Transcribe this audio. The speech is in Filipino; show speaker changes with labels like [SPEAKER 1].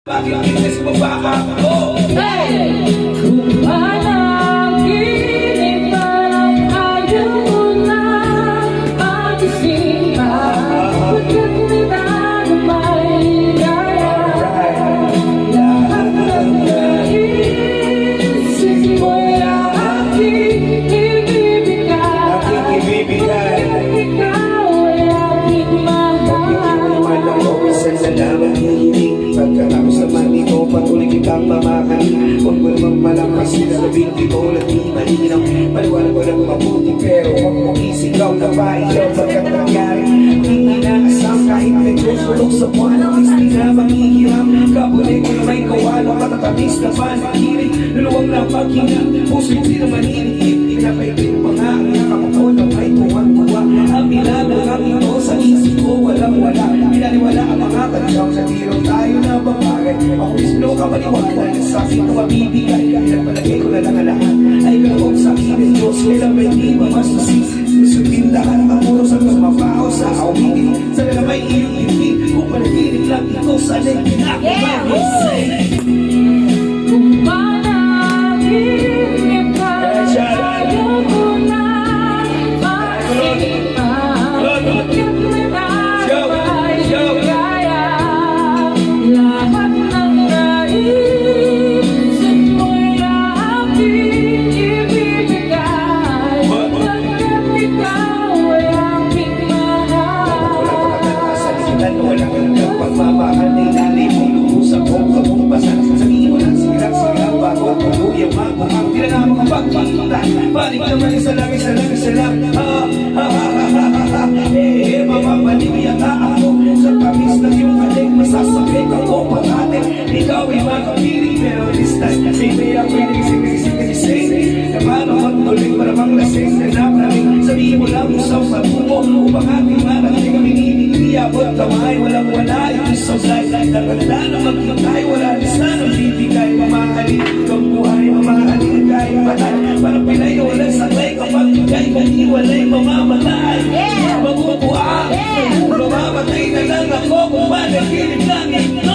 [SPEAKER 1] Bakit kinis mo ba ako?
[SPEAKER 2] Hey! Kung panaginip parang ayaw mo na mag-isipa, pagkat minadamay ligaya. Lahat ng naisip mo'y aking ibibigay. Ikaw ay aking mahal.
[SPEAKER 1] Minsan na lamang hihiling pagkatapos naman ito, patuloy kitang mamahal. Huwag mo namang malakas, sinasabing di mo na di malinaw. Paliwanag ko lang mabuti, pero huwag mo isigaw na ba ikaw pagkat nangyari. Hindi inaasam kahit medyo sulok sa buwan ang hindi na makikiram. Kabulit ko na may kawalo, matatamis na panaginig. Luluwang na paghinga, puso hindi na maniniit. Ikapay-pin pa nga ang nakakapon na may tuwang-tuwa. Ang minadala ito sa isip ko, walang-wala. Pinaniwala ang mga kanyaw sa tiro tayo na babagay. Ako mismo kamaliwala na sa akin ito mabibigay. Pinagpalagay ko na lang ang lahat ay kalawag sa akin ng Diyos. Kailan may di mamasasisi. Susundin lahat ang muros hanggang mabaho sa awitin. Sana na may iyong ibig. Kung panaginig lang ito sa alin ako mag-isay.
[SPEAKER 2] Kung panaginip parang ayaw mo na mag-isipa, pagkat minadamay ligaya. Lahat ng naisip mo'y aking ibibigay, pagkat ikaw ay aking mahal.
[SPEAKER 1] Walang hanggang pagmamahal na ilalim mo lumusap ko pagpupasan. Sabihin mo lang silang bago at tuluyang mabuhang. Di na naman pagpagpuntan. Balik naman isa lang. Mamamaliwiyang ako sa tamis ng iyong halik. Masasakit ako pag-atin. Ikaw ay makapiling pero this time hindi ako'y nagising. Na paano magtuloy para mang lasing na napalamig. Sabihin mo lang isang patumo upang ating marating kami abot kamay, walang wala yung sablay. Naganda na magkitay, wala lisa ng bibigay. Mamahalin kang buhay, mamahalin kahit patay. Parang pinay na walang saklay, kapag ikay kaniwalay, mamamatay. Magbubuhay, mamamatay na lang ako kung panaginip lang ito.